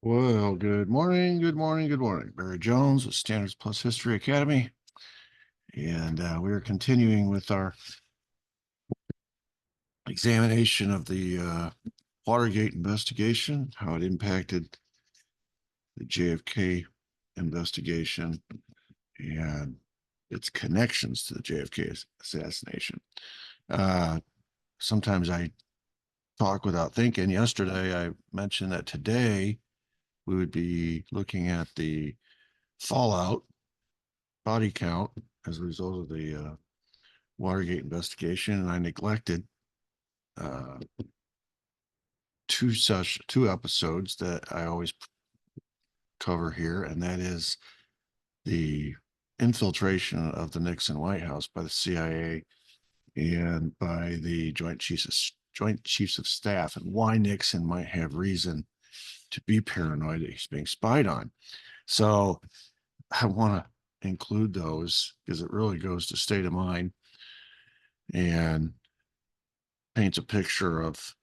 Well, good morning, good morning, good morning. Barry Jones with Standards Plus History Academy. And we are continuing with our examination of the Watergate investigation, how it impacted the JFK investigation and its connections to the JFK assassination. Sometimes I talk without thinking. Yesterday, I mentioned that today we would be looking at the fallout body count as a result of the Watergate investigation, and I neglected uh, two episodes that I always cover here, and that is the infiltration of the Nixon White House by the CIA and by the Joint Chiefs of Staff, and why Nixon might have reason to be paranoid that he's being spied on. So I want to include those because it really goes to state of mind and paints a picture of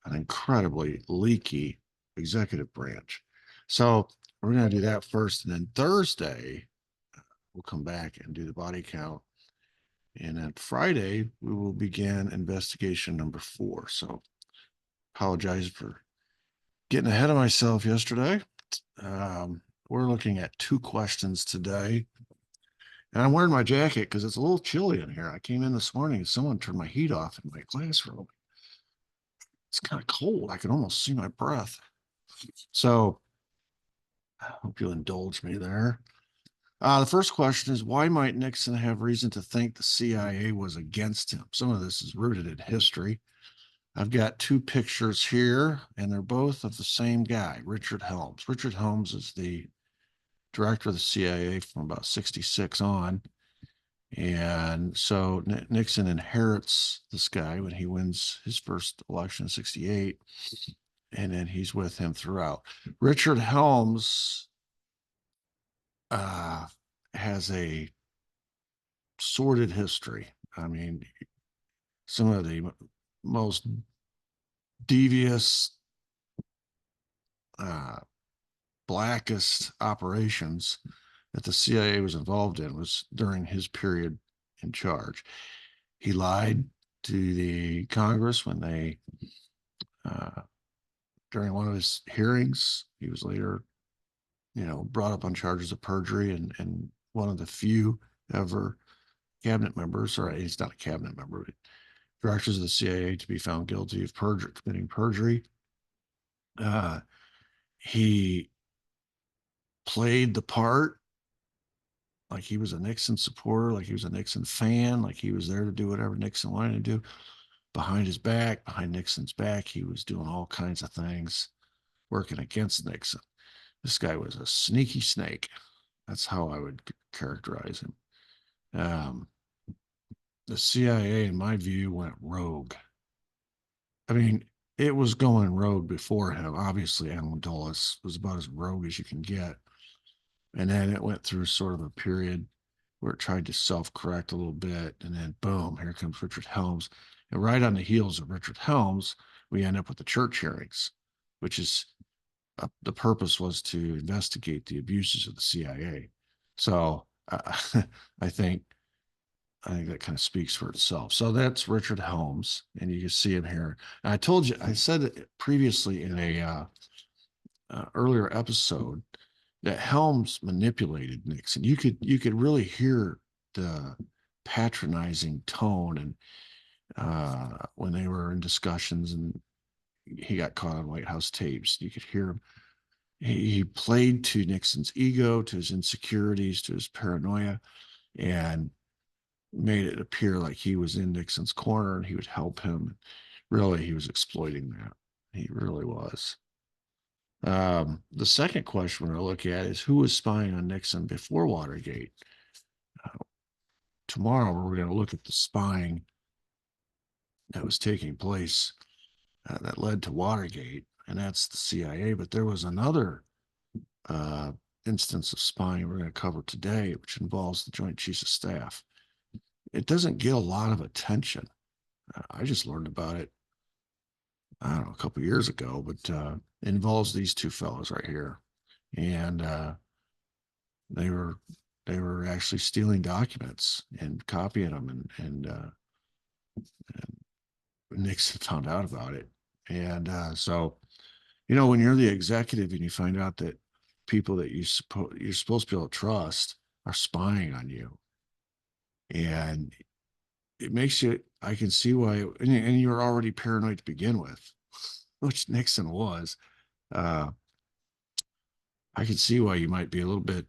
an incredibly leaky executive branch. So we're going to do that first. And then Thursday, we'll come back and do the body count. And then Friday, we will begin investigation number 4. So apologize for getting ahead of myself yesterday. We're looking at 2 questions today. And I'm wearing my jacket because it's a little chilly in here. I came in this morning and someone turned my heat off in my classroom. It's kind of cold. I can almost see my breath. So I hope you'll indulge me there. The first question is, why might Nixon have reason to think the CIA was against him? Some of this is rooted in history. I've got 2 pictures here, and they're both of the same guy, Richard Helms. Richard Helms is the director of the CIA from about 66 on. And so Nixon inherits this guy when he wins his first election in 68, and then he's with him throughout. Richard Helms uh, has a sordid history. I mean, some of the most devious, uh, blackest operations that the CIA was involved in was during his period in charge. He lied to the Congress when they, uh, during one of his hearings, he was later, brought up on charges of perjury, and one of the few ever cabinet members, or he's not a cabinet member, but directors of the CIA to be found guilty of committing perjury. Uh, he played the part like he was a Nixon supporter, like he was a Nixon fan, like he was there to do whatever Nixon wanted to do. Behind his back, behind Nixon's back, he was doing all kinds of things, working against Nixon. This guy was a sneaky snake. That's how I would characterize him. Um, the CIA, in my view, went rogue. I mean, it was going rogue before him. Obviously, Allen Dulles was about as rogue as you can get. And then it went through sort of a period where it tried to self-correct a little bit. And then boom, here comes Richard Helms. And right on the heels of Richard Helms, we end up with the church hearings, which is the purpose was to investigate the abuses of the CIA. So I think that kind of speaks for itself. So that's Richard Helms, and you can see him here. And I told you, I said it previously in a earlier episode that Helms manipulated Nixon. You could really hear the patronizing tone, and when they were in discussions, and he got caught on White House tapes, you could hear him. He played to Nixon's ego, to his insecurities, to his paranoia, and made it appear like he was in Nixon's corner and he would help him. Really, he was exploiting that. He really was. The second question we're going to look at is, who was spying on Nixon before Watergate? Uh, Tomorrow, we're going to look at the spying that was taking place that led to Watergate, and that's the CIA. But there was another uh, instance of spying we're going to cover today, which involves the Joint Chiefs of Staff. It doesn't get a lot of attention. I just learned about it I don't know, a couple years ago, but it involves these two fellows right here. And they were they were actually stealing documents and copying them, and Nixon found out about it. And so, when you're the executive and you find out that people that you're supposed to be able to trust are spying on you, and it makes you, I can see why, and you're already paranoid to begin with, which Nixon was. Uh, I can see why you might be a little bit,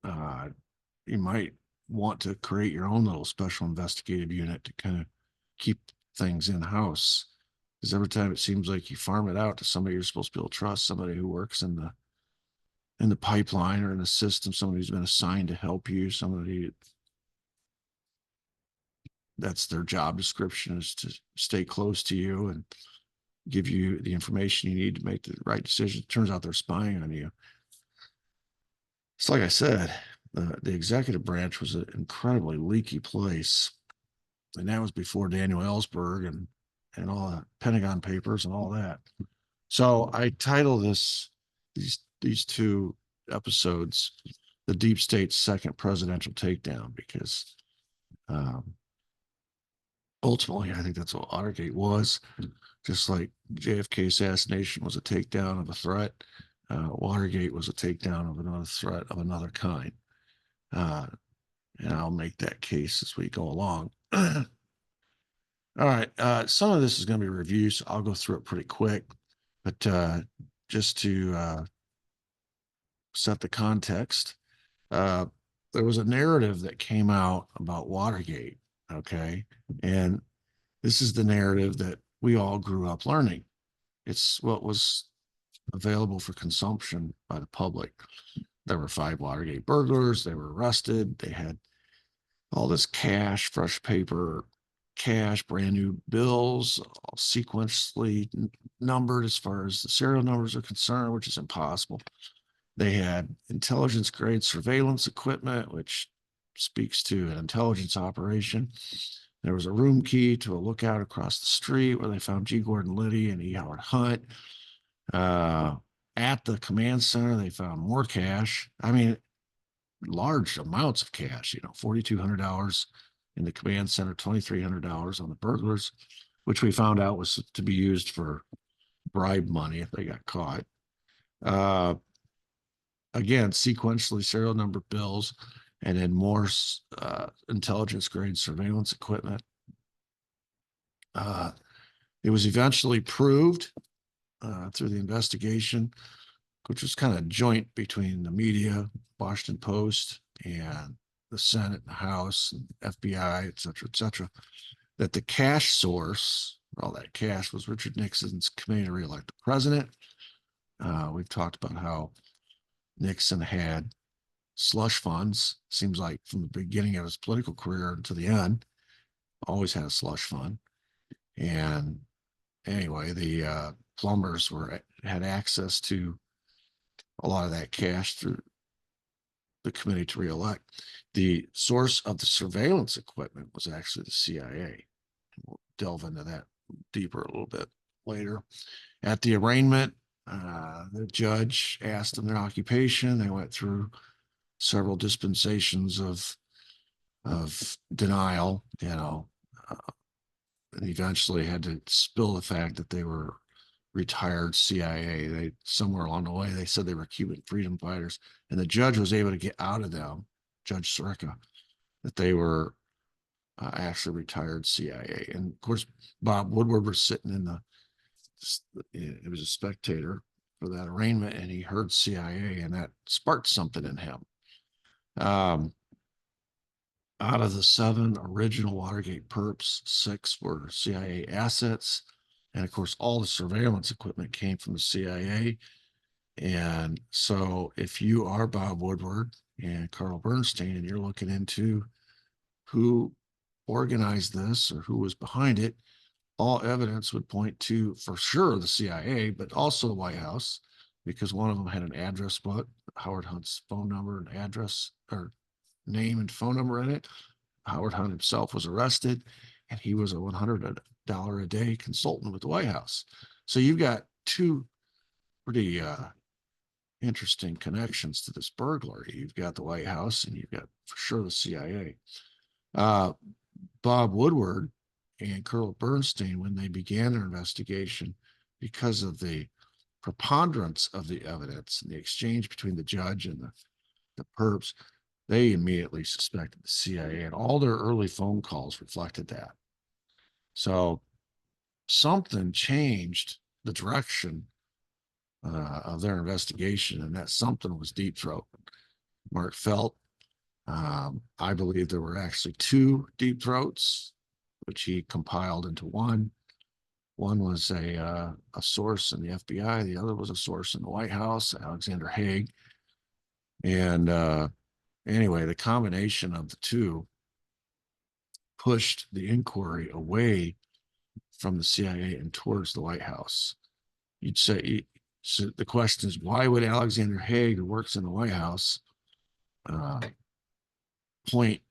uh, you might want to create your own little special investigative unit to kind of keep things in house. Because every time it seems like you farm it out to somebody you're supposed to be able to trust, somebody who works in the pipeline or in the system, somebody who's been assigned to help you, somebody that's their job description is to stay close to you and give you the information you need to make the right decision. It turns out they're spying on you. It's like I said, the executive branch was an incredibly leaky place, and that was before Daniel Ellsberg and all the Pentagon Papers and all that. So I title these two episodes "The Deep State's Second Presidential Takedown" because um, ultimately I think that's what Watergate was. Just like JFK assassination was a takedown of a threat, Watergate was a takedown of another threat of another kind. Uh, and I'll make that case as we go along. All right. Some of this is going to be reviews. So I'll go through it pretty quick, but just to set the context, uh, there was a narrative that came out about Watergate. Okay. And this is the narrative that we all grew up learning. It's what was available for consumption by the public. There were 5 Watergate burglars. They were arrested. They had all this cash, fresh paper, cash, brand new bills, all sequentially numbered as far as the serial numbers are concerned, which is impossible. They had intelligence grade surveillance equipment, which speaks to an intelligence operation. There was a room key to a lookout across the street where they found G. Gordon Liddy and E. Howard Hunt. At the command center, they found more cash. I mean, large amounts of cash, $4,200 in the command center, $2,300 on the burglars, which we found out was to be used for bribe money if they got caught. Again, sequentially serial number bills, and then more intelligence grade surveillance equipment. It was eventually proved through the investigation, which was kind of joint between the media, Washington Post, and the Senate and the House, and FBI, et cetera, that the cash source, all that cash, was Richard Nixon's committee to reelect the president. We've talked about how Nixon had slush funds, seems like from the beginning of his political career to the end, always had a slush fund. And anyway, the plumbers had access to a lot of that cash through the committee to reelect. The source of the surveillance equipment was actually the CIA. We'll delve into that deeper a little bit later. At the arraignment, the judge asked them their occupation. They went through several dispensations of denial, and eventually had to spill the fact that they were retired CIA. They somewhere along the way they said they were Cuban freedom fighters, and the judge was able to get out of them, Judge Sirica, that they were actually retired CIA. And of course, Bob Woodward was sitting it was a spectator for that arraignment, and he heard CIA, and that sparked something in him. Out of the 7 original Watergate perps, 6 were CIA assets. And of course, all the surveillance equipment came from the CIA. And so if you are Bob Woodward and Carl Bernstein, and you're looking into who organized this or who was behind it, all evidence would point to, for sure, the CIA, but also the White House, because one of them had an address book, Howard Hunt's phone number and address, or name and phone number in it. Howard Hunt himself was arrested. and he was a $100 a day consultant with the White House. So you've got two pretty interesting connections to this burglary. You've got the White House, and you've got for sure the CIA. Bob Woodward and Colonel Bernstein, when they began their investigation, because of the preponderance of the evidence and the exchange between the judge and the perps, they immediately suspected the CIA, and all their early phone calls reflected that. So something changed the direction of their investigation, and that something was Deep Throat. Mark Felt, I believe there were actually two Deep Throats, which he compiled into one. One was a source in the FBI. The other was a source in the White House, Alexander Haig. And anyway, the combination of the two pushed the inquiry away from the CIA and towards the White House. You'd say, so the question is, why would Alexander Haig, who works in the White House, point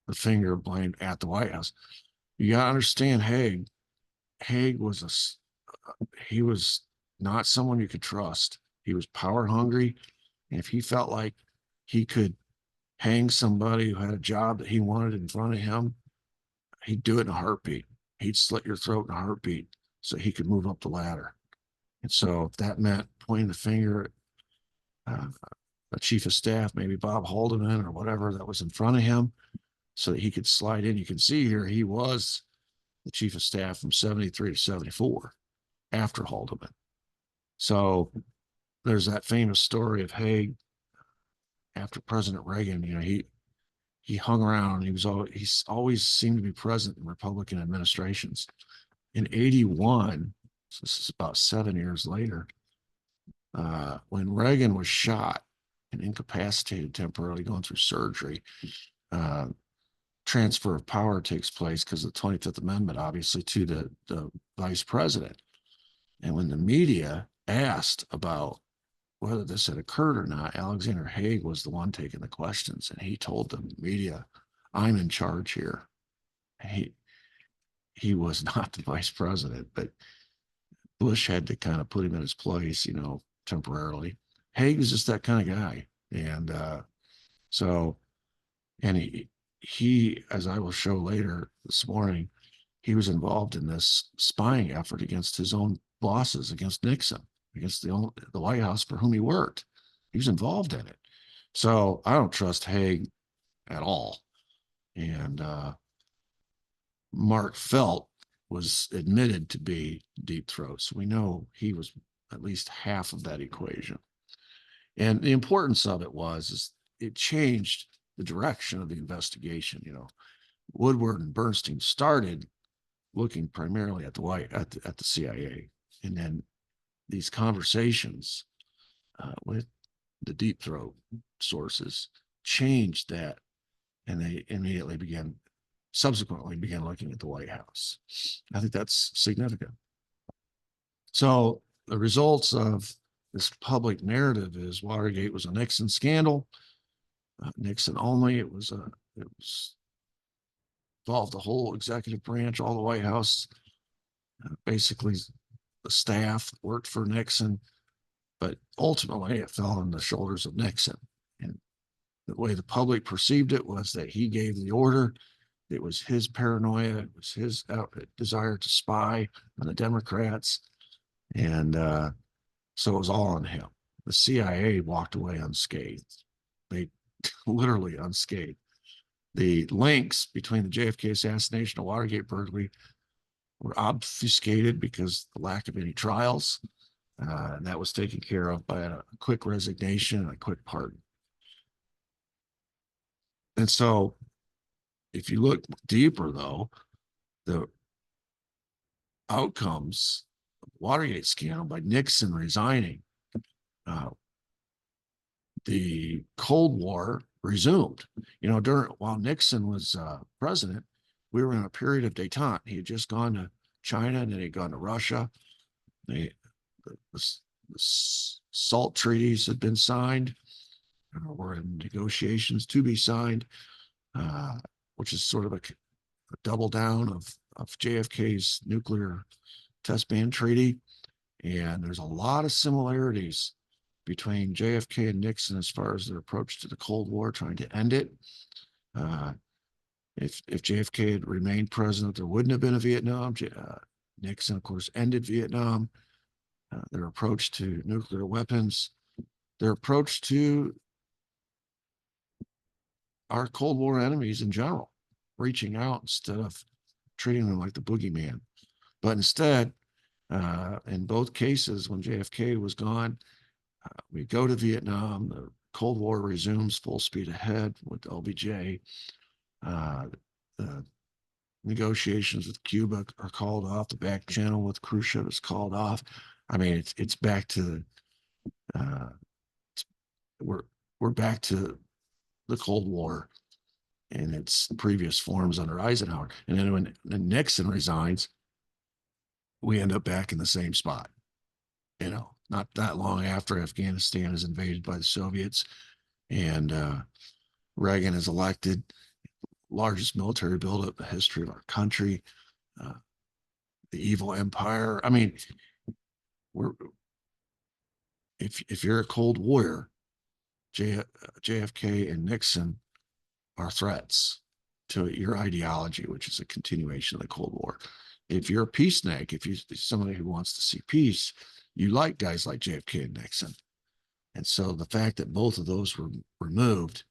the finger of blame at the White House? You got to understand, Haig was he was not someone you could trust. He was power hungry, and if he felt like he could hang somebody who had a job that he wanted in front of him, he'd do it in a heartbeat. He'd slit your throat in a heartbeat so he could move up the ladder. And so if that meant pointing the finger at a chief of staff, maybe Bob Haldeman or whatever that was in front of him, so that he could slide in. You can see here he was the chief of staff from 73 to 74 after Haldeman. So there's that famous story of Haig after President Reagan. You know, he hung around. He's always seemed to be present in Republican administrations. In 81, so this is about 7 years later, when Reagan was shot and incapacitated temporarily, going through surgery, transfer of power takes place because of the 25th Amendment, obviously, to the vice president. And when the media asked about whether this had occurred or not, Alexander Haig was the one taking the questions, and he told the media, "I'm in charge here." He was not the vice president, but Bush had to kind of put him in his place, you know, temporarily. Haig was just that kind of guy. And so, and he, as I will show later this morning, he was involved in this spying effort against his own bosses, against Nixon, against the White House for whom he worked. He was involved in it. So I don't trust Haig at all. And Mark Felt was admitted to be Deep Throat. So we know he was at least half of that equation. And the importance of it is it changed the direction of the investigation. You know, Woodward and Bernstein started looking primarily at the CIA, and then these conversations with the Deep Throat sources changed that, and they subsequently began looking at the White House. I think that's significant. So the results of this public narrative is Watergate was a Nixon scandal, Nixon only. It involved the whole executive branch, all the White House, basically the staff that worked for Nixon, but ultimately it fell on the shoulders of Nixon. And the way the public perceived it was that he gave the order. It was his paranoia. It was his desire to spy on the Democrats. And so it was all on him. The CIA walked away unscathed. They literally unscathed. The links between the JFK assassination and Watergate burglary were obfuscated because of the lack of any trials. And that was taken care of by a quick resignation and a quick pardon. And so if you look deeper, though, the outcomes of the Watergate scandal by Nixon resigning, the Cold War resumed. You know, while Nixon was president, we were in a period of détente. He had just gone to China, and then he'd gone to Russia. The SALT treaties had been signed, or in negotiations to be signed, which is sort of double down of JFK's nuclear test ban treaty. And there's a lot of similarities between JFK and Nixon as far as their approach to the Cold War, trying to end it. If JFK had remained president, there wouldn't have been a Vietnam. Nixon, of course, ended Vietnam. Their approach to nuclear weapons, their approach to our Cold War enemies in general, reaching out instead of treating them like the boogeyman. But instead, in both cases, when JFK was gone, we go to Vietnam. The Cold War resumes full speed ahead with LBJ. The negotiations with Cuba are called off. The back channel with Khrushchev is called off. I mean, it's back to we're back to the Cold War in its previous forms under Eisenhower. And then when Nixon resigns, we end up back in the same spot. Not that long after Afghanistan is invaded by the Soviets and Reagan is elected, largest military buildup in the history of our country, the evil empire. I mean, if you're a Cold Warrior, JFK and Nixon are threats to your ideology, which is a continuation of the Cold War. If you're a peacenik, if you're somebody who wants to see peace, you like guys like JFK and Nixon. And so the fact that both of those were removed,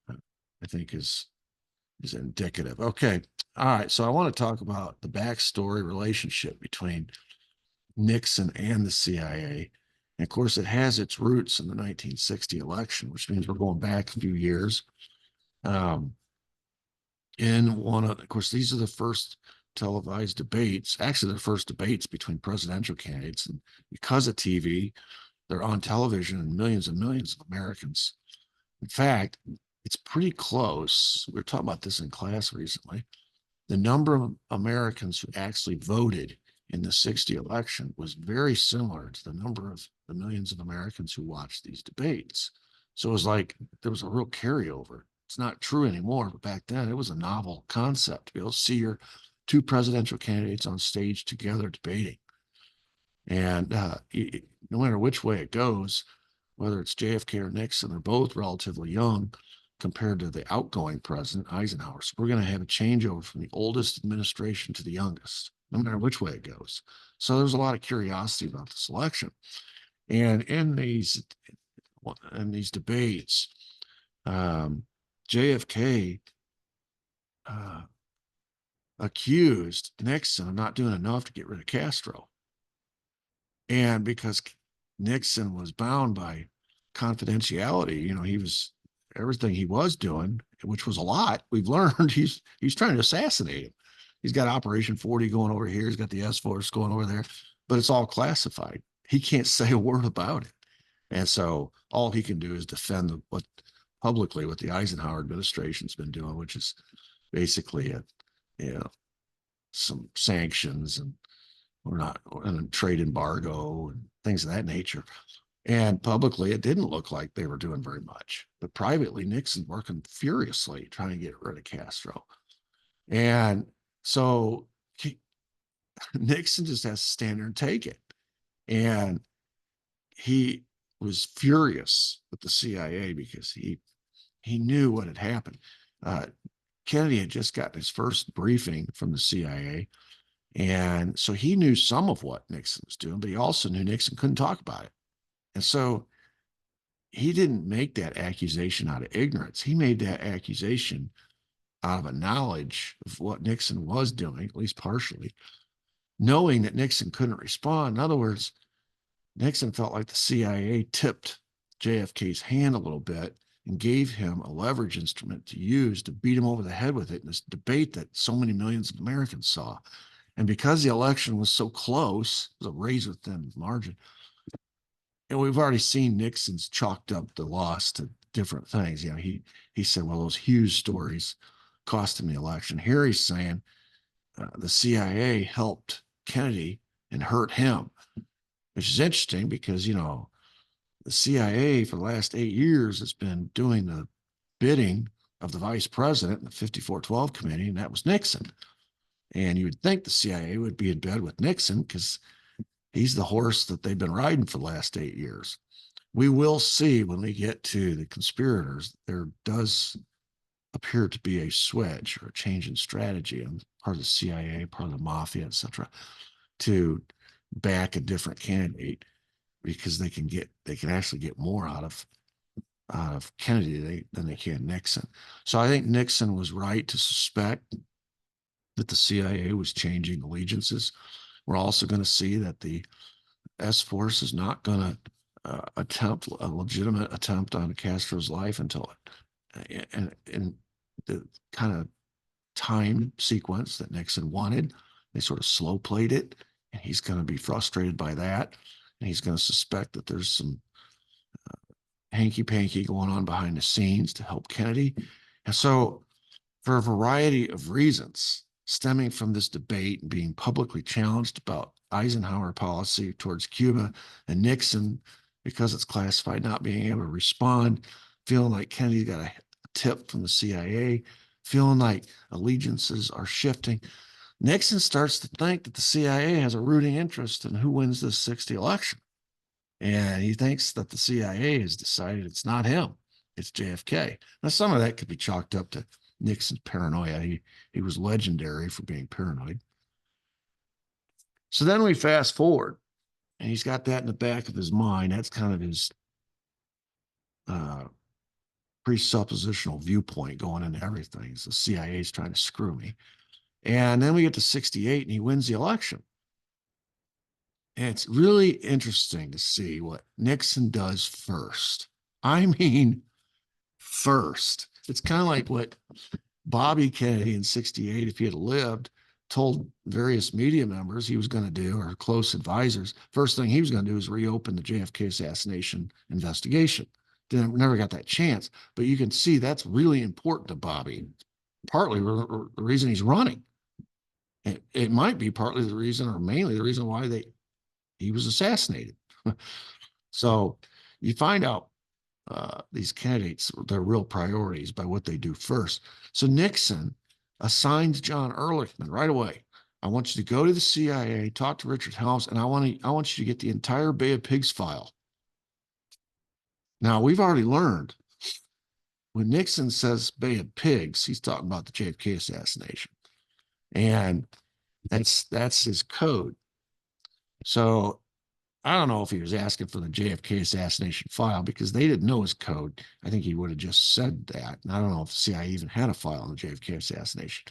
I think is indicative. Okay. All right. So I want to talk about the backstory relationship between Nixon and the CIA. And of course, it has its roots in the 1960 election, which means we're going back a few years. Of course, these are the first televised debates, actually the first debates between presidential candidates. And because of TV, they're on television and millions of Americans. In fact, it's pretty close. We were talking about this in class recently. The number of Americans who actually voted in the 60 election was very similar to the number of the millions of Americans who watched these debates. So it was like there was a real carryover. It's not true anymore, but back then it was a novel concept to be able to see your two presidential candidates on stage together debating. And no matter which way it goes, whether it's JFK or Nixon, they're both relatively young compared to the outgoing president, Eisenhower. So we're going to have a changeover from the oldest administration to the youngest, no matter which way it goes. So there's a lot of curiosity about this election. And in these debates, JFK accused Nixon of not doing enough to get rid of Castro. And because Nixon was bound by confidentiality, everything he was doing, which was a lot. We've learned he's trying to assassinate him. He's got Operation 40 going over here. He's got the S-Force going over there, but it's all classified. He can't say a word about it. And so all he can do is defend what the Eisenhower administration's been doing, which is basically some sanctions and a trade embargo and things of that nature. And publicly, it didn't look like they were doing very much. But privately, Nixon working furiously trying to get rid of Castro. And so Nixon just has to stand there and take it. And he was furious with the CIA because he knew what had happened. Kennedy had just gotten his first briefing from the CIA. And so he knew some of what Nixon was doing, but he also knew Nixon couldn't talk about it. And so he didn't make that accusation out of ignorance. He made that accusation out of a knowledge of what Nixon was doing, at least partially, knowing that Nixon couldn't respond. In other words, Nixon felt like the CIA tipped JFK's hand a little bit and gave him a leverage instrument to use to beat him over the head with it in this debate that so many millions of Americans saw. And because the election was so close, it was a razor-thin margin, and we've already seen Nixon's chalked up the loss to different things. He said, well, those Hughes stories cost him the election. Here he's saying the CIA helped Kennedy and hurt him, which is interesting because, the CIA for the last 8 years has been doing the bidding of the vice president in the 5412 committee, and that was Nixon. And you would think the CIA would be in bed with Nixon because he's the horse that they've been riding for the last 8 years. We will see when we get to the conspirators, there does appear to be a switch or a change in strategy on part of the CIA, part of the mafia, etc., to back a different candidate because they can actually get more out of Kennedy than they can Nixon. So I think Nixon was right to suspect that the CIA was changing allegiances. We're also going to see that the S Force is not going to attempt a legitimate attempt on Castro's life until in the kind of time sequence that Nixon wanted. They sort of slow played it, and he's going to be frustrated by that, and he's going to suspect that there's some hanky-panky going on behind the scenes to help Kennedy. And so, for a variety of reasons stemming from this debate and being publicly challenged about Eisenhower policy towards Cuba, and Nixon, because it's classified, not being able to respond, feeling like Kennedy got a tip from the CIA, feeling like allegiances are shifting, Nixon starts to think that the CIA has a rooting interest in who wins this 60 election. And he thinks that the CIA has decided it's not him, it's JFK. Now, some of that could be chalked up to Nixon's paranoia. He was legendary for being paranoid. So then we fast forward, and he's got that in the back of his mind. That's kind of his presuppositional viewpoint going into everything. The CIA is trying to screw me. And then we get to 68, and he wins the election. And it's really interesting to see what Nixon does first. I mean, first. It's kind of like what Bobby Kennedy in 68, if he had lived, told various media members he was going to do, or close advisors. First thing he was going to do is reopen the JFK assassination investigation. Never got that chance, but you can see that's really important to Bobby. Partly the reason he's running. It might be partly the reason, or mainly the reason why he was assassinated. So you find out these candidates, their real priorities by what they do first. So Nixon assigns John Ehrlichman right away. I want you to go to the CIA, talk to Richard Helms, and I want you to get the entire Bay of Pigs file. Now, we've already learned when Nixon says Bay of Pigs, he's talking about the JFK assassination. And that's his code. So I don't know if he was asking for the JFK assassination file because they didn't know his code. I think he would have just said that. And I don't know if the CIA even had a file on the JFK assassination.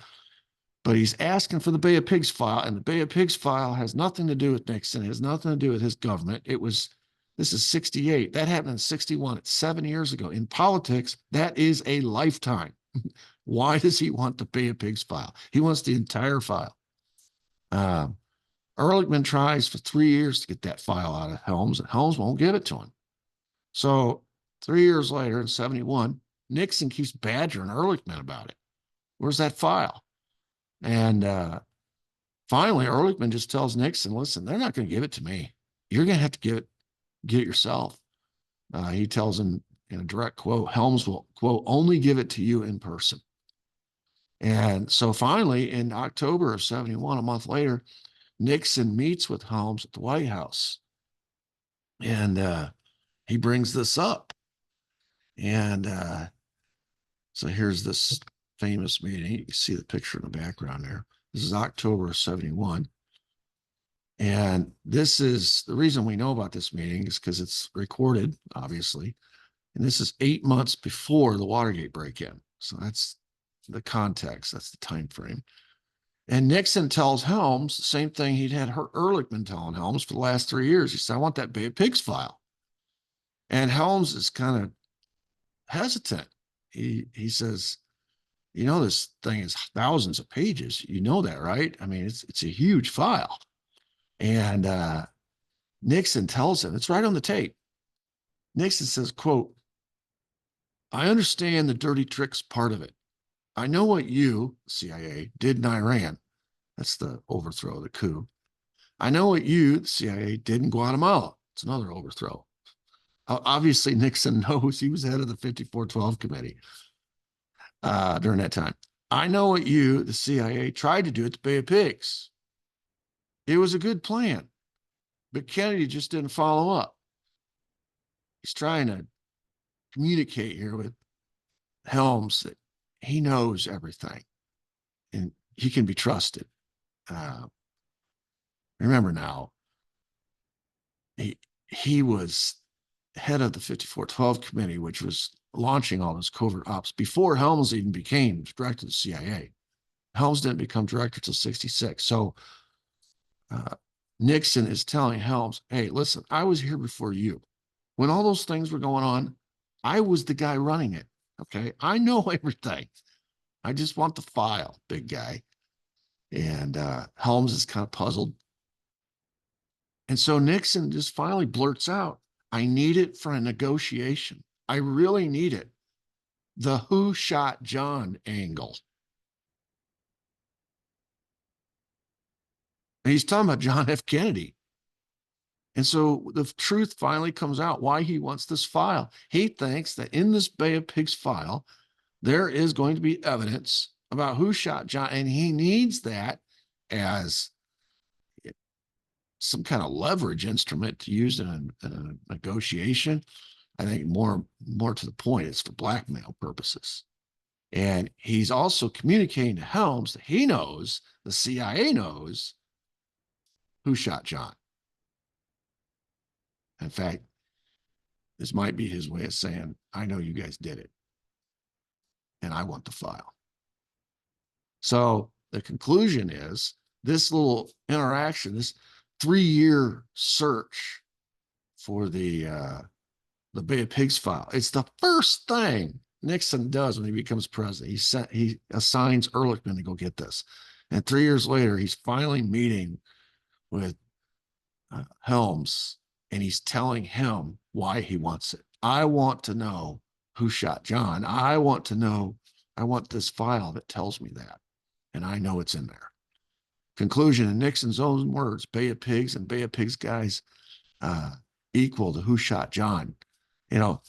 But he's asking for the Bay of Pigs file, and the Bay of Pigs file has nothing to do with Nixon. It has nothing to do with his government. This is 68. That happened in 61. It's 7 years ago. In politics, that is a lifetime. Why does he want the Bay of Pigs file? He wants the entire file. Ehrlichman tries for 3 years to get that file out of Helms, and Helms won't give it to him. So 3 years later, in 71, Nixon keeps badgering Ehrlichman about it. Where's that file? And finally, Ehrlichman just tells Nixon, listen, they're not going to give it to me. You're going to have to get it yourself. He tells him in a direct quote, Helms will, quote, only give it to you in person. And so finally, in October of 71, a month later, Nixon meets with Helms at the White House. And he brings this up. And so here's this famous meeting. You can see the picture in the background there. This is October of 71. And this is the reason we know about this meeting is because it's recorded, obviously. And this is 8 months before the Watergate break-in. So that's the context. That's the time frame. And Nixon tells Helms the same thing he'd had Ehrlichman telling Helms for the last 3 years. He said, I want that Bay of Pigs file. And Helms is kind of hesitant. He says, you know, this thing is thousands of pages. You know that, right? I mean, it's a huge file. And Nixon tells him, it's right on the tape. Nixon says, quote, I understand the dirty tricks part of it. I know what you, CIA, did in Iran. That's the overthrow, the coup. I know what you, the CIA, did in Guatemala. It's another overthrow. Obviously, Nixon knows he was head of the 5412 committee. during that time. I know what you, the CIA, tried to do at the Bay of Pigs. It was a good plan, but Kennedy just didn't follow up. He's trying to communicate here with Helms that he knows everything and he can be trusted. Uh, remember now, he was head of the 5412 committee, which was launching all those covert ops before Helms even became director of the CIA. Helms didn't become director until 66. So Nixon is telling Helms, hey, listen, I was here before you. When all those things were going on, I was the guy running it. Okay. I know everything. I just want the file, big guy. And Helms is kind of puzzled. And so Nixon just finally blurts out, I need it for a negotiation. I really need it. The who shot John angle. And he's talking about John F. Kennedy. And so the truth finally comes out why he wants this file. He thinks that in this Bay of Pigs file, there is going to be evidence about who shot John, and he needs that as some kind of leverage instrument to use in a negotiation. I think more to the point, it's for blackmail purposes. And he's also communicating to Helms that he knows, the CIA knows, who shot John. In fact, this might be his way of saying, I know you guys did it, and I want the file. So the conclusion is this little interaction, this 3-year search for the Bay of Pigs file, it's the first thing Nixon does when he becomes president. He assigns Ehrlichman to go get this. And 3 years later, he's finally meeting with Helms, and he's telling him why he wants it. I want to know who shot John. I want to know, I want this file that tells me that. And I know it's in there. Conclusion, in Nixon's own words, Bay of Pigs and Bay of Pigs guys equal to who shot John. You know,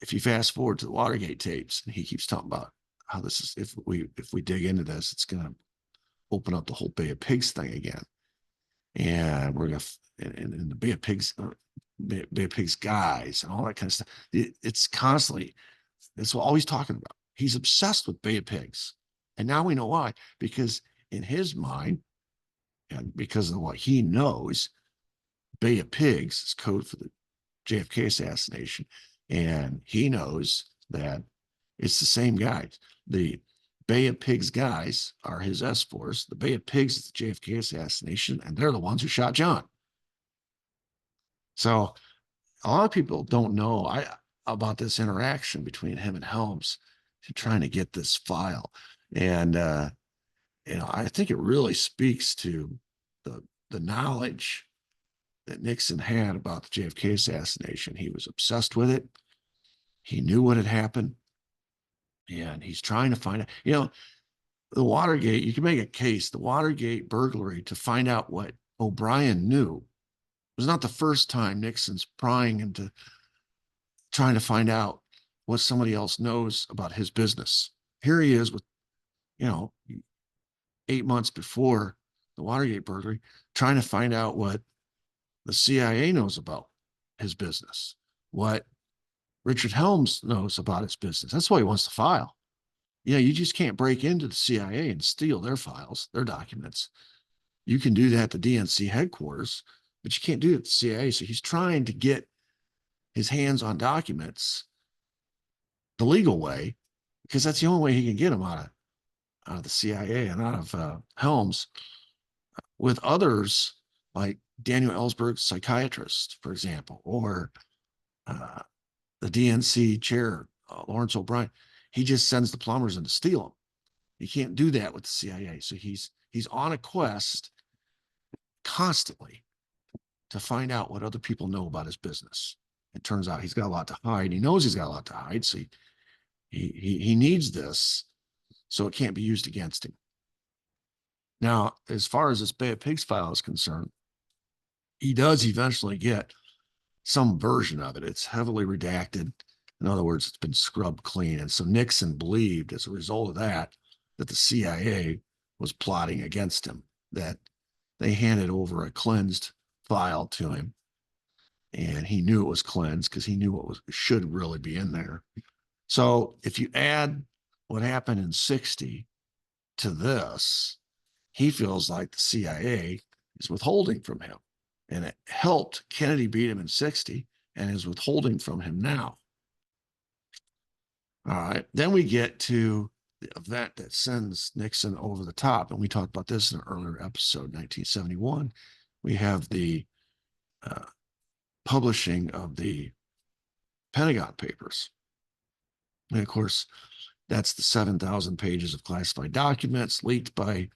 if you fast forward to the Watergate tapes, and he keeps talking about how this is, if we dig into this, it's going to open up the whole Bay of Pigs thing again. And we're going to, in the Bay of Pigs guys and all that kind of stuff. It's constantly, that's what all he's talking about. He's obsessed with Bay of Pigs. And now we know why, because in his mind, and because of what he knows, Bay of Pigs is code for the JFK assassination. And he knows that it's the same guys. The Bay of Pigs guys are his S-Force. The Bay of Pigs is the JFK assassination, and they're the ones who shot John. So a lot of people don't know about this interaction between him and Helms to trying to get this file. And, I think it really speaks to the knowledge that Nixon had about the JFK assassination. He was obsessed with it. He knew what had happened. And he's trying to find out, the Watergate, you can make a case, the Watergate burglary, to find out what O'Brien knew. It was not the first time Nixon's prying into trying to find out what somebody else knows about his business. Here he is with, 8 months before the Watergate burglary, trying to find out what the CIA knows about his business, what Richard Helms knows about his business. That's why he wants the file. You just can't break into the CIA and steal their files, their documents. You can do that at the DNC headquarters, but you can't do it at the CIA. So he's trying to get his hands on documents the legal way, because that's the only way he can get them out of the CIA and out of Helms. With others like Daniel Ellsberg, psychiatrist, for example, or the DNC chair, Lawrence O'Brien, he just sends the plumbers in to steal them. You can't do that with the CIA. So he's on a quest constantly to find out what other people know about his business. It turns out he's got a lot to hide. He knows he's got a lot to hide. So he needs this so it can't be used against him. Now, as far as this Bay of Pigs file is concerned, he does eventually get some version of it. It's heavily redacted. In other words, it's been scrubbed clean. And so Nixon believed, as a result of that, that the CIA was plotting against him, that they handed over a cleansed file to him. And he knew it was cleansed because he knew what should really be in there. So if you add what happened in 60 to this, he feels like the CIA is withholding from him. And it helped Kennedy beat him in 60 and is withholding from him now. All right. Then we get to the event that sends Nixon over the top. And we talked about this in an earlier episode, 1971. We have the publishing of the Pentagon Papers. And of course, that's the 7,000 pages of classified documents leaked by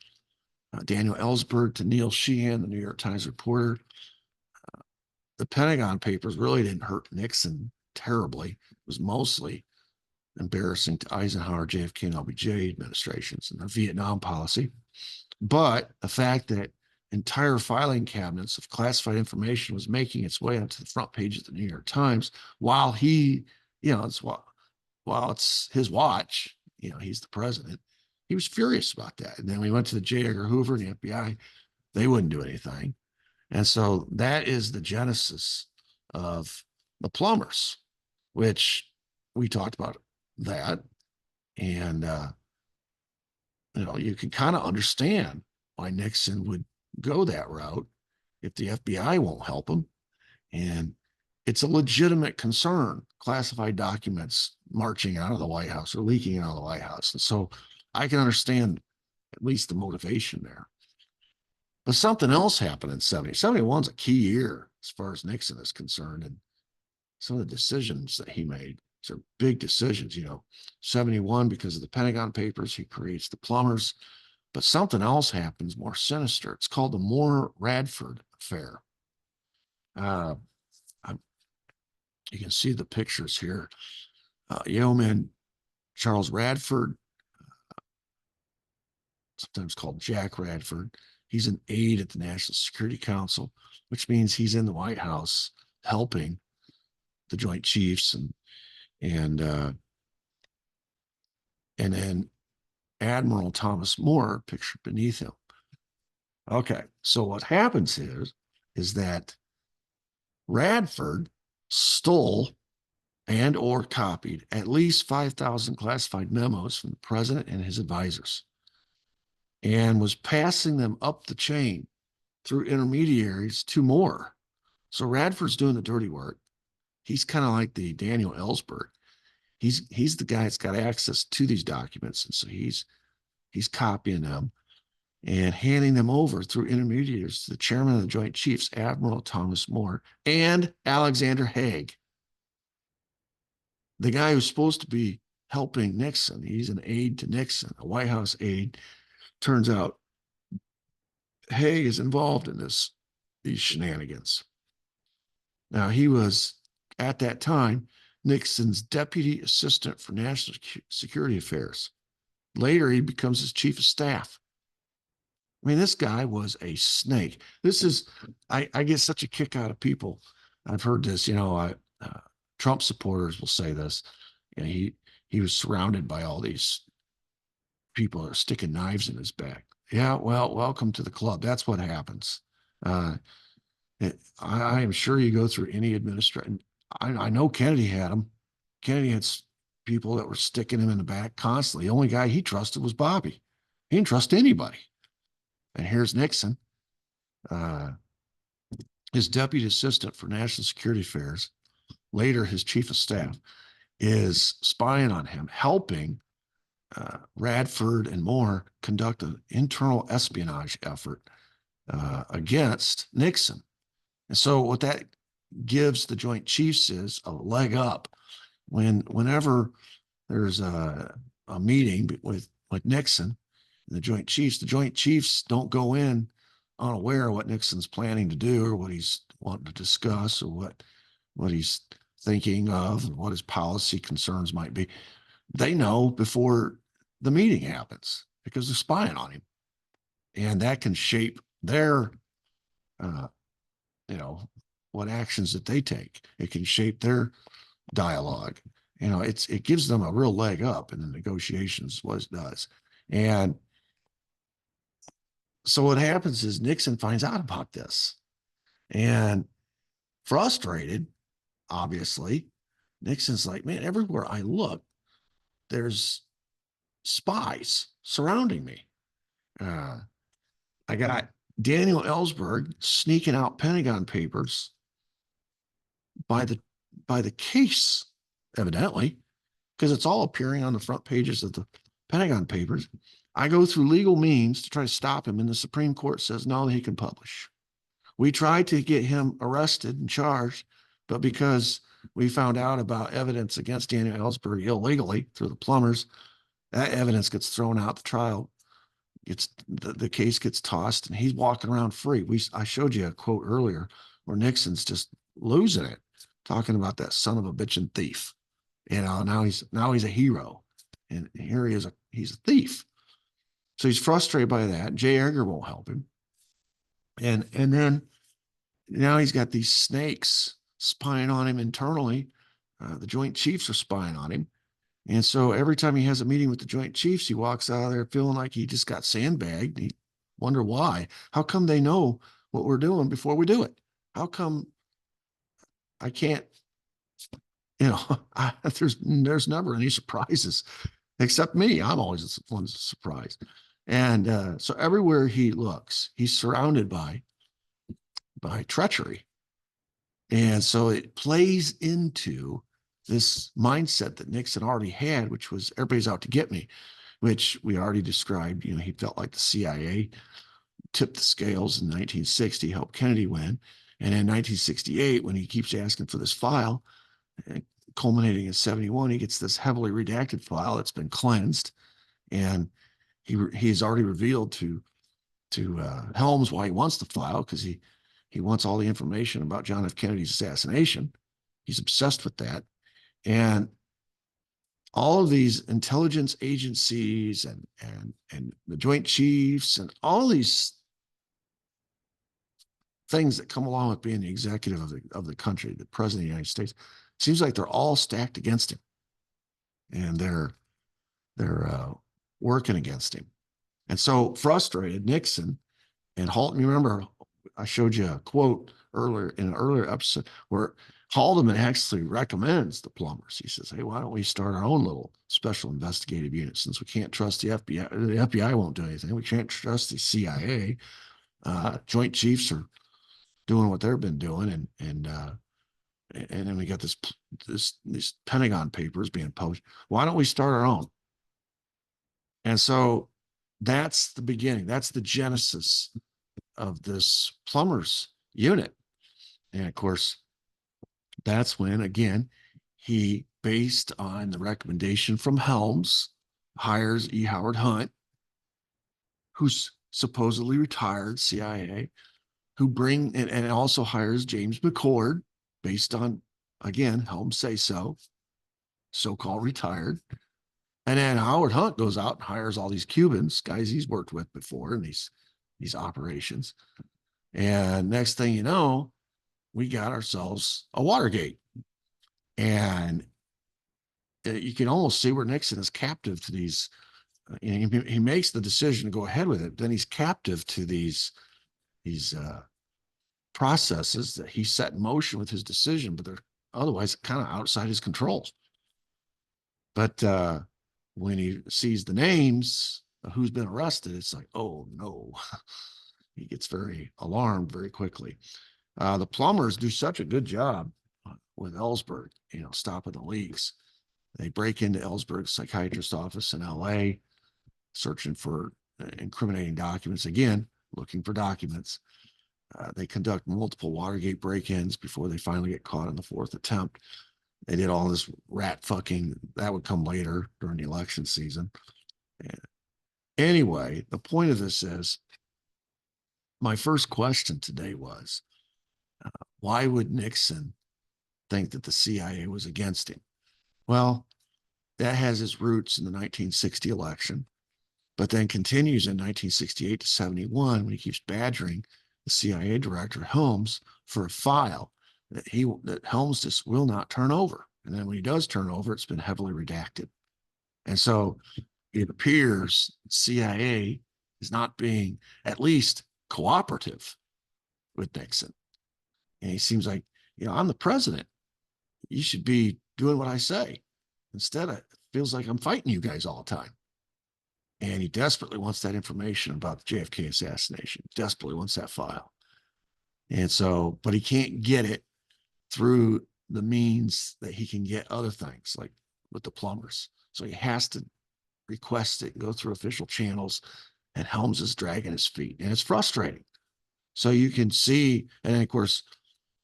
Daniel Ellsberg to Neil Sheehan, the New York Times reporter. The Pentagon Papers really didn't hurt Nixon terribly. It was mostly embarrassing to Eisenhower, JFK, and LBJ administrations and their Vietnam policy. But the fact that entire filing cabinets of classified information was making its way onto the front page of the New York Times while he, while it's his watch, he's the president. He was furious about that. And then we went to the J. Edgar Hoover and the FBI. They wouldn't do anything. And so that is the genesis of the plumbers, which we talked about that. And, you can kind of understand why Nixon would go that route if the FBI won't help him. And it's a legitimate concern, classified documents marching out of the White House or leaking out of the White House. And so I can understand at least the motivation there. But something else happened in 70. 71 is a key year as far as Nixon is concerned. And some of the decisions that he made are big decisions. 71, because of the Pentagon Papers, he creates the plumbers. But something else happens more sinister. It's called the Radford Affair. You can see the pictures here. Yeoman Charles Radford, sometimes called Jack Radford. He's an aide at the National Security Council, which means he's in the White House helping the Joint Chiefs, and then Admiral Thomas Moore pictured beneath him. Okay, so what happens is that Radford stole and or copied at least 5,000 classified memos from the president and his advisors and was passing them up the chain through intermediaries to Moore. So Radford's doing the dirty work. He's kind of like the Daniel Ellsberg. He's the guy that's got access to these documents. And so he's copying them and handing them over through intermediaries to the chairman of the Joint Chiefs, Admiral Thomas Moore, and Alexander Haig, the guy who's supposed to be helping Nixon. He's an aide to Nixon, a White House aide. Turns out Haig is involved in these shenanigans. Now, he was, at that time, Nixon's deputy assistant for national security affairs. Later, he becomes his chief of staff. I mean, this guy was a snake. This is, I get such a kick out of people. I've heard this, Trump supporters will say this. He was surrounded by all these people that are sticking knives in his back. Yeah, well, welcome to the club. That's what happens. I am sure you go through any administration. I know Kennedy had them. Kennedy had people that were sticking him in the back constantly. The only guy he trusted was Bobby. He didn't trust anybody. And here's Nixon, his deputy assistant for national security affairs, later his chief of staff, is spying on him, helping Radford and Moore conduct an internal espionage effort against Nixon. And so what that gives the Joint Chiefs is a leg up. Whenever there's a meeting with Nixon and the Joint Chiefs don't go in unaware of what Nixon's planning to do or what he's wanting to discuss or what he's thinking of, what his policy concerns might be. They know before the meeting happens because they're spying on him. And that can shape their, what actions that they take. It can shape their dialogue. it gives them a real leg up in the negotiations, what it does. And so what happens is Nixon finds out about this, and frustrated, obviously, Nixon's like, man, everywhere I look, there's spies surrounding me. I got Daniel Ellsberg sneaking out Pentagon Papers by the case, evidently, because it's all appearing on the front pages of the Pentagon Papers. I go through legal means to try to stop him, and the Supreme Court says no, he can publish. We tried to get him arrested and charged, but because we found out about evidence against Daniel Ellsberg illegally through the plumbers, that evidence gets thrown out. The trial gets the case gets tossed, and he's walking around free. I showed you a quote earlier where Nixon's just losing it, talking about that son of a bitch and thief. Now he's a hero, and here he's a thief. So he's frustrated by that. J. Edgar won't help him, and then now he's got these snakes spying on him internally. The Joint Chiefs are spying on him. And so every time he has a meeting with the Joint Chiefs, he walks out of there feeling like he just got sandbagged. He wonder why. How come they know what we're doing before we do it? How come I can't, there's never any surprises except me. I'm always the one surprised. And so everywhere he looks, he's surrounded by treachery. And so it plays into this mindset that Nixon already had, which was everybody's out to get me, which we already described. He felt like the CIA tipped the scales in 1960, helped Kennedy win. And in 1968, when he keeps asking for this file, culminating in 71, he gets this heavily redacted file that's been cleansed. And he's already revealed to Helms why he wants the file, because he wants all the information about John F. Kennedy's assassination. He's obsessed with that. And all of these intelligence agencies and the Joint Chiefs and all these things that come along with being the executive of the country, the president of the United States, seems like they're all stacked against him, and they're working against him. And so frustrated, Nixon and Haldeman. Remember, I showed you a quote earlier in an earlier episode where Haldeman actually recommends the plumbers. He says, hey, why don't we start our own little special investigative unit, since we can't trust the FBI. The FBI won't do anything. We can't trust the CIA. Joint Chiefs are doing what they've been doing. And then we got these Pentagon Papers being published. Why don't we start our own? And so that's the beginning. That's the genesis of this plumbers unit. And of course, that's when, again, he, based on the recommendation from Helms, hires E. Howard Hunt, who's supposedly retired CIA, and also hires James McCord, based on, again, Helms say so-called retired. And then Howard Hunt goes out and hires all these Cubans, guys he's worked with before in these operations. And next thing you know, we got ourselves a Watergate. And you can almost see where Nixon is captive to these. He makes the decision to go ahead with it. Then he's captive to these processes that he set in motion with his decision, but they're otherwise kind of outside his control. But when he sees the names of who's been arrested, it's like, oh no. He gets very alarmed very quickly. The plumbers do such a good job with Ellsberg, stopping the leaks. They break into Ellsberg's psychiatrist's office in LA, searching for incriminating documents, again, looking for documents. They conduct multiple Watergate break-ins before they finally get caught on the fourth attempt. They did all this rat fucking. That would come later during the election season. And anyway, the point of this is, my first question today was, why would Nixon think that the CIA was against him? Well, that has its roots in the 1960 election, but then continues in 1968 to 71 when he keeps badgering the CIA director Helms for a file that Helms just will not turn over. And then when he does turn over, it's been heavily redacted. And so it appears CIA is not being at least cooperative with Nixon. And he seems like, I'm the president. You should be doing what I say. Instead, it feels like I'm fighting you guys all the time. And he desperately wants that information about the JFK assassination, desperately wants that file. And so, but he can't get it through the means that he can get other things, like with the plumbers. So he has to request it, go through official channels, and Helms is dragging his feet. And it's frustrating. So you can see, and of course,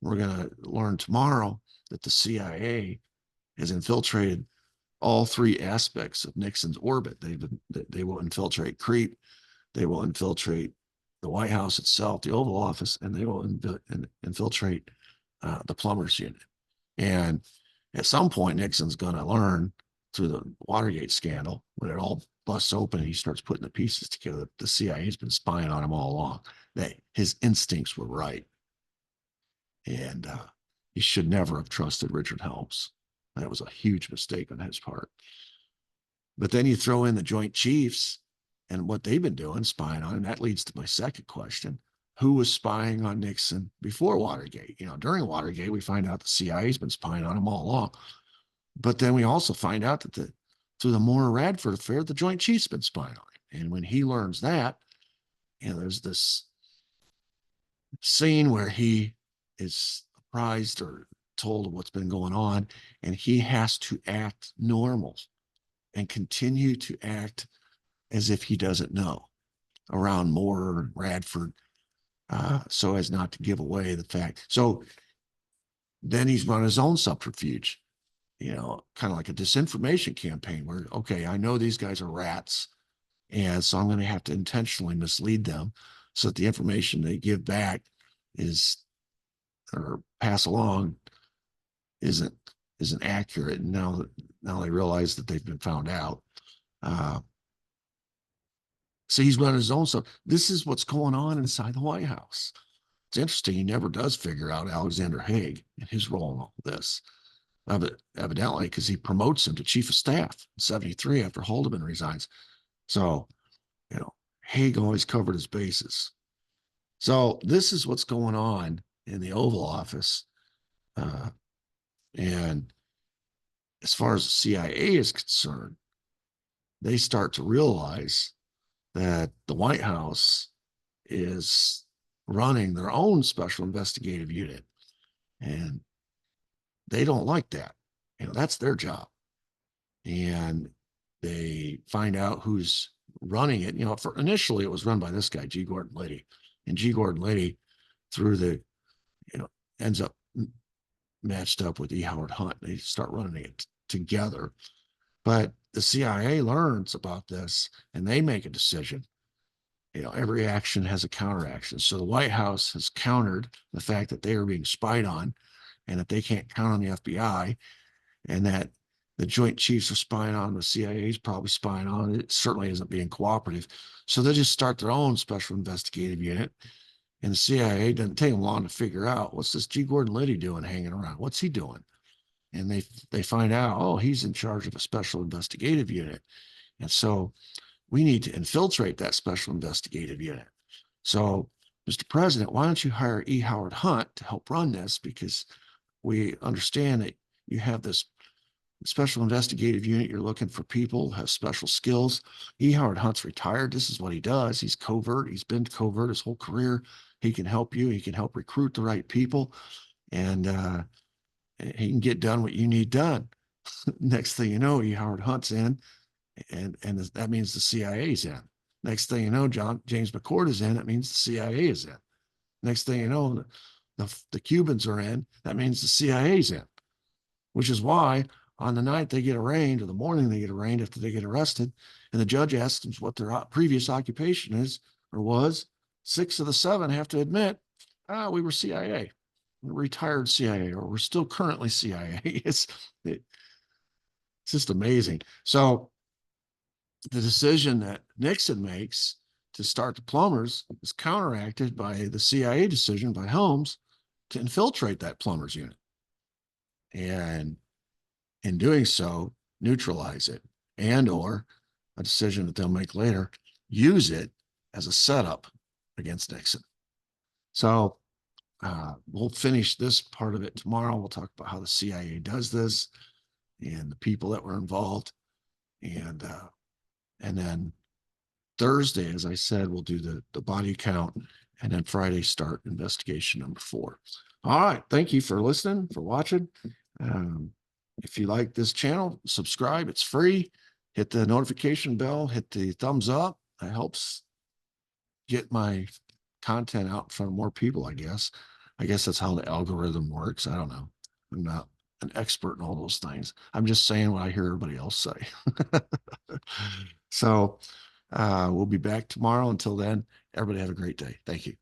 we're going to learn tomorrow that the CIA has infiltrated all three aspects of Nixon's orbit. They will infiltrate CREEP, they will infiltrate the White House itself, the Oval Office, and they will infiltrate the plumbers unit. And at some point, Nixon's going to learn through the Watergate scandal, when it all busts open, he starts putting the pieces together that the CIA has been spying on him all along, that his instincts were right. And he should never have trusted Richard Helms. That was a huge mistake on his part. But then you throw in the Joint Chiefs and what they've been doing, spying on him. That leads to my second question. Who was spying on Nixon before Watergate? During Watergate, we find out the CIA's been spying on him all along. But then we also find out that through the Radford Affair, the Joint Chiefs been spying on him. And when he learns that, there's this scene where he is apprised or told of what's been going on, and he has to act normal and continue to act as if he doesn't know around Moore, Radford, so as not to give away the fact. So then he's run his own subterfuge, kind of like a disinformation campaign where, okay, I know these guys are rats, and so I'm going to have to intentionally mislead them so that the information they give back or pass along isn't accurate. And now they realize that they've been found out. So he's running his own stuff. This is what's going on inside the White House. It's interesting. He never does figure out Alexander Haig and his role in all this. Evidently, because he promotes him to chief of staff in 1973 after Haldeman resigns. So, Haig always covered his bases. So this is what's going on in the Oval Office. And as far as the CIA is concerned, they start to realize that the White House is running their own special investigative unit. And they don't like that. That's their job. And they find out who's running it. Initially it was run by this guy, G. Gordon Liddy. And G. Gordon Liddy, through the, ends up matched up with E. Howard Hunt. They start running it together. But the CIA learns about this and they make a decision. Every action has a counteraction. So the White House has countered the fact that they are being spied on and that they can't count on the FBI, and that the Joint Chiefs are spying on, the CIA is probably spying on. It certainly isn't being cooperative. So they just start their own special investigative unit. And the CIA doesn't take them long to figure out, what's this G. Gordon Liddy doing hanging around? What's he doing? And they find out, oh, he's in charge of a special investigative unit. And so we need to infiltrate that special investigative unit. So, Mr. President, why don't you hire E. Howard Hunt to help run this? Because we understand that you have this special investigative unit. You're looking for people who have special skills. E. Howard Hunt's retired. This is what he does. He's covert. He's been covert his whole career. He can help you. He can help recruit the right people. And he can get done what you need done. Next thing you know, E. Howard Hunt's in, and that means the CIA's in. Next thing you know, James McCord is in. That means the CIA is in. Next thing you know, the Cubans are in. That means the CIA's in, which is why on the night they get arraigned, or the morning they get arraigned after they get arrested, and the judge asks them what their previous occupation is or was, 6 of the 7 have to admit, we were CIA. We're retired CIA, or we're still currently CIA. It's just amazing. So the decision that Nixon makes to start the plumbers is counteracted by the CIA decision by Helms to infiltrate that plumbers unit. And in doing so, neutralize it, and or a decision that they'll make later, use it as a setup against Nixon. So we'll finish this part of it tomorrow. We'll talk about how the CIA does this and the people that were involved. And then Thursday, as I said, we'll do the body count, and then Friday start investigation number 4. All right. Thank you for listening, for watching. If you like this channel, subscribe. It's free. Hit the notification bell, hit the thumbs up. That helps get my content out in front of more people, I guess. I guess that's how the algorithm works. I don't know. I'm not an expert in all those things. I'm just saying what I hear everybody else say. So we'll be back tomorrow. Until then, everybody have a great day. Thank you.